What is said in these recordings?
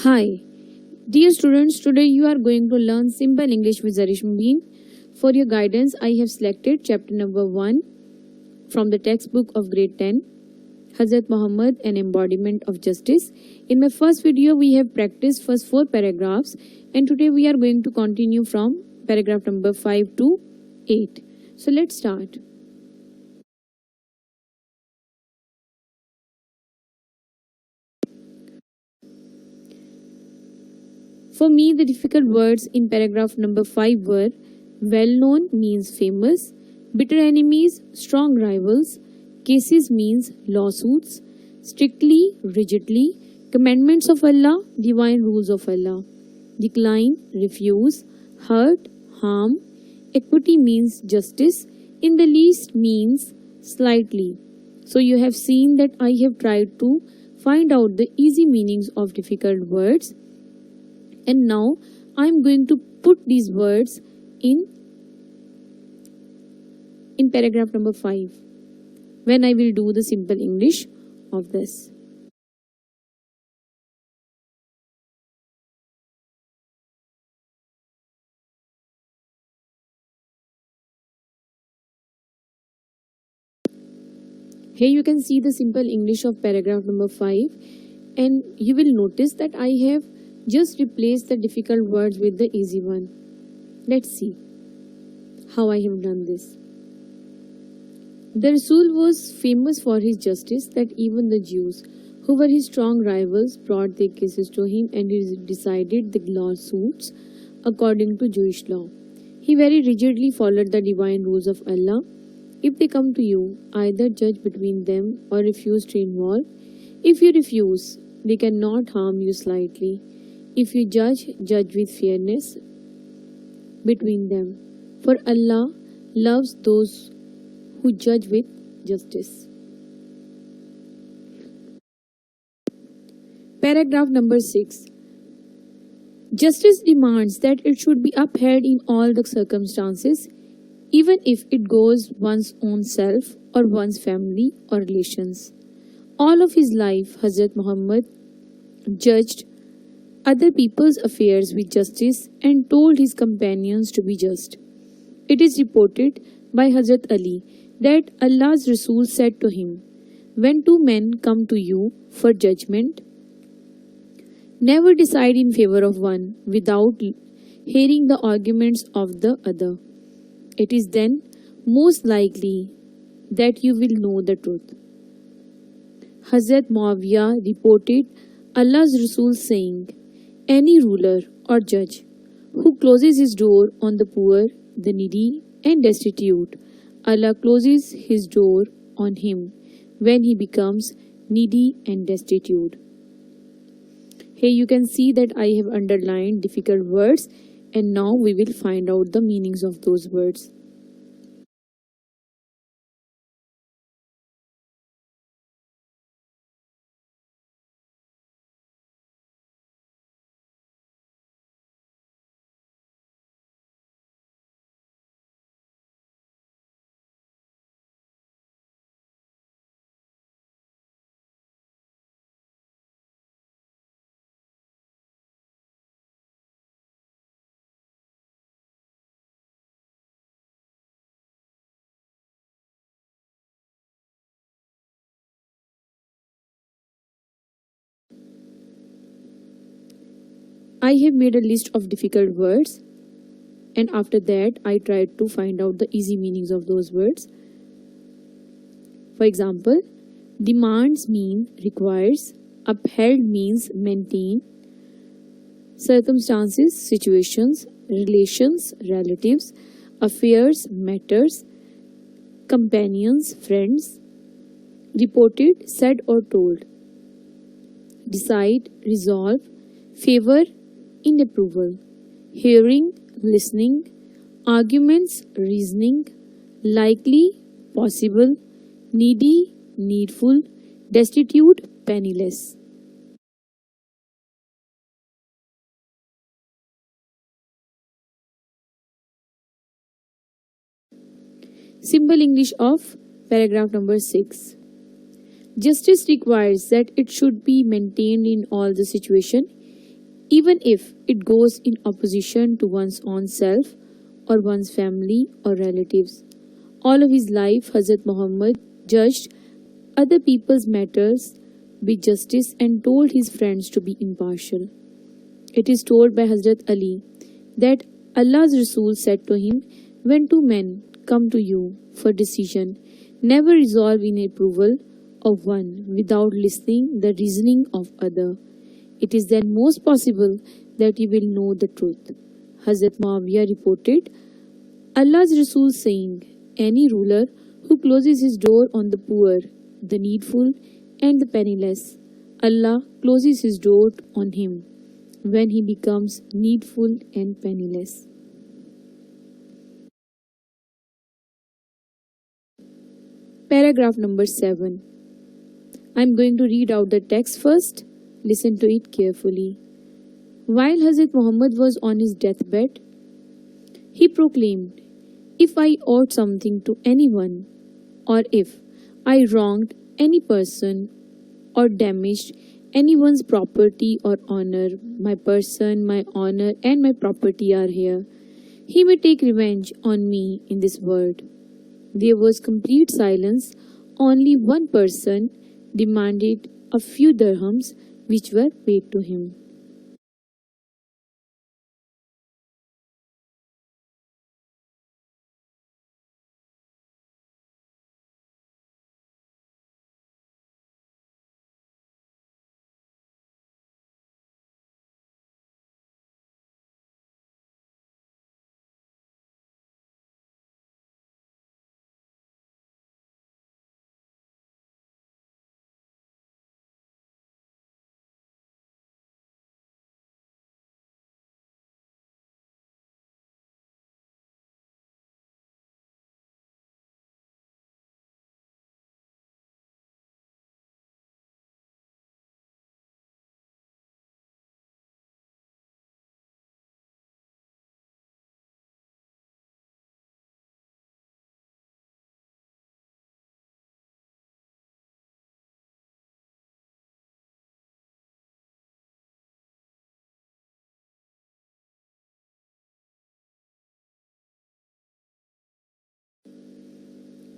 Hi, dear students, today you are going to learn simple English with Zarishma Bean. For your guidance, I have selected chapter number 1 from the textbook of grade 10, Hazrat Muhammad, an embodiment of justice. In my first video, we have practiced first 4 paragraphs, and today we are going to continue from paragraph number 5 to 8. So let's start. For me, the difficult words in paragraph number 5 were well known means famous, bitter enemies, strong rivals, cases means lawsuits, strictly, rigidly, commandments of Allah, divine rules of Allah, decline, refuse, hurt, harm, equity means justice, in the least means slightly. So you have seen that I have tried to find out the easy meanings of difficult words. And now I am going to put these words in paragraph number 5 when I will do the simple English of this. Here you can see the simple English of paragraph number 5, and you will notice that I have just replace the difficult words with the easy one. Let's see how I have done this. The Rasul was famous for his justice that even the Jews, who were his strong rivals, brought their cases to him and he decided the lawsuits according to Jewish law. He very rigidly followed the divine rules of Allah. If they come to you, either judge between them or refuse to involve. If you refuse, they cannot harm you slightly. If you judge, judge with fairness between them. For Allah loves those who judge with justice. Paragraph number 6. Justice demands that it should be upheld in all the circumstances, even if it goes one's own self or one's family or relations. All of his life, Hazrat Muhammad judged other people's affairs with justice and told his companions to be just. It is reported by Hazrat Ali that Allah's Rasul said to him, when two men come to you for judgment, never decide in favor of one without hearing the arguments of the other. It is then most likely that you will know the truth. Hazrat Muawiyah reported Allah's Rasul saying, any ruler or judge who closes his door on the poor, the needy and destitute, Allah closes his door on him when he becomes needy and destitute. Here you can see that I have underlined difficult words, and now we will find out the meanings of those words. I have made a list of difficult words, and after that I tried to find out the easy meanings of those words. For example, demands mean requires, upheld means maintain, circumstances, situations, relations, relatives, affairs, matters, companions, friends, reported, said or told, decide, resolve, favor, in approval, hearing, listening, arguments, reasoning, likely, possible, needy, needful, destitute, penniless. Simple English of paragraph number 6. Justice requires that it should be maintained in all the situation, even if it goes in opposition to one's own self or one's family or relatives. All of his life, Hazrat Muhammad judged other people's matters with justice and told his friends to be impartial. It is told by Hazrat Ali that Allah's Rasul said to him, when two men come to you for decision, never resolve in approval of one without listening the reasoning of other. It is then most possible that you will know the truth. Hazrat Muawiyah reported Allah's Rasul saying, any ruler who closes his door on the poor, the needful, and the penniless, Allah closes his door on him when he becomes needful and penniless. Paragraph number 7. I am going to read out the text first. Listen to it carefully. While Hazrat Muhammad was on his deathbed, he proclaimed, if I owed something to anyone, or if I wronged any person or damaged anyone's property or honor, my person, my honor, and my property are here. He may take revenge on me in this world. There was complete silence. Only one person demanded a few dirhams which were paid to him.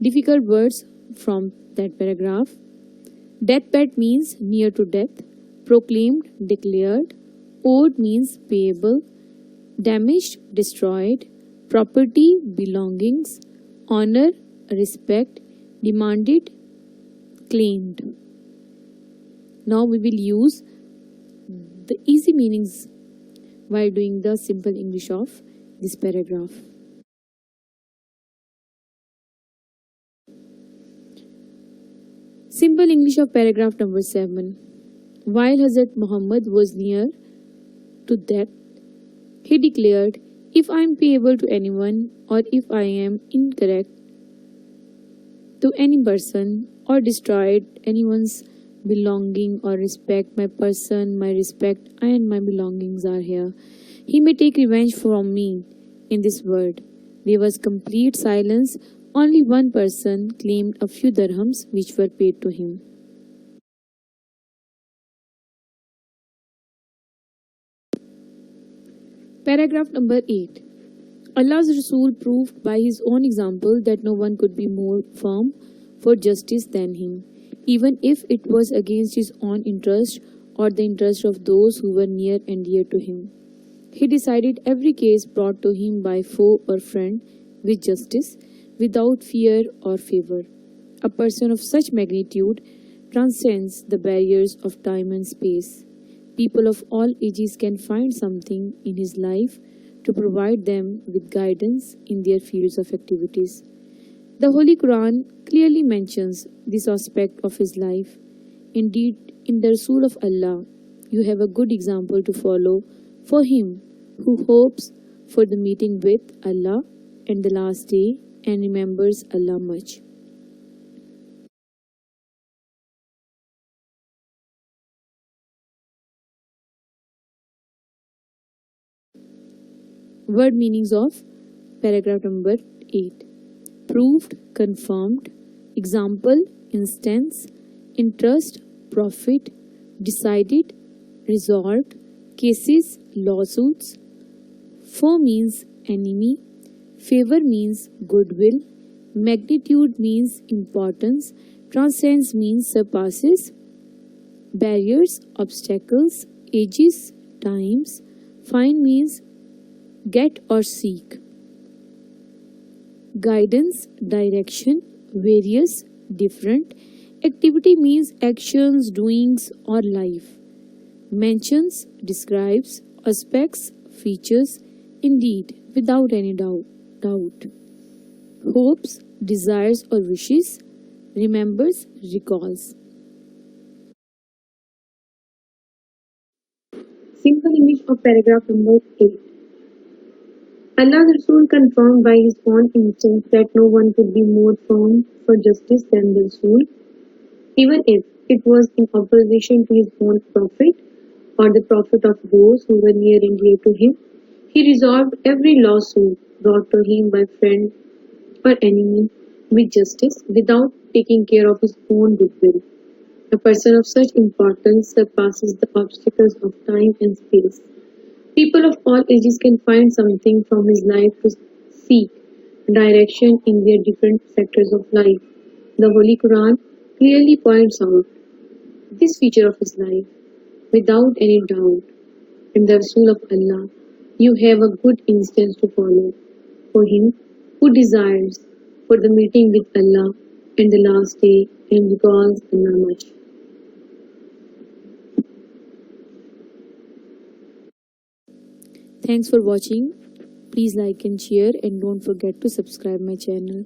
Difficult words from that paragraph. Deathbed means near to death. Proclaimed, declared. Owed means payable. Damaged, destroyed. Property, belongings. Honor, respect. Demanded, claimed. Now we will use the easy meanings while doing the simple English of this paragraph. Simple English of paragraph number 7. While Hazrat Muhammad was near to death, he declared, if I am payable to anyone or if I am incorrect to any person or destroyed anyone's belonging or respect, my person, my respect, and my belongings are here. He may take revenge from me in this world. There was complete silence. Only one person claimed a few dirhams which were paid to him. Paragraph number 8. Allah's Rasul proved by his own example that no one could be more firm for justice than him, even if it was against his own interest or the interest of those who were near and dear to him. He decided every case brought to him by foe or friend with justice, without fear or favor. A person of such magnitude transcends the barriers of time and space. People of all ages can find something in his life to provide them with guidance in their fields of activities. The Holy Quran clearly mentions this aspect of his life. Indeed, in the Rasul of Allah, you have a good example to follow for him who hopes for the meeting with Allah and the last day and remembers Allah much. Word meanings of paragraph number 8. Proved, confirmed. Example, instance. Interest, profit. Decided, resolved. cases, lawsuits. Foe means enemy, favor means goodwill, magnitude means importance, transcends means surpasses, barriers, obstacles, ages, times, find means get or seek, guidance, direction, various, different, activity means actions, doings, or life, mentions, describes, aspects, features, indeed, without any doubt. Hopes, desires, or wishes, remembers, recalls. Simple image of paragraph number 8. Allah's Rasul confirmed by his own instinct that no one could be more firm for justice than the Rasul, even if it was in opposition to his own prophet or the prophet of those who were near and dear to him. He resolved every lawsuit brought to him by friend or enemy with justice without taking care of his own goodwill. A person of such importance surpasses the obstacles of time and space. People of all ages can find something from his life to seek direction in their different sectors of life. The Holy Quran clearly points out this feature of his life without any doubt. In the Rasul of Allah, you have a good instance to follow for him who desires for the meeting with Allah and the last day and recalls Allah much. Thanks for watching. Please like and share and don't forget to subscribe my channel.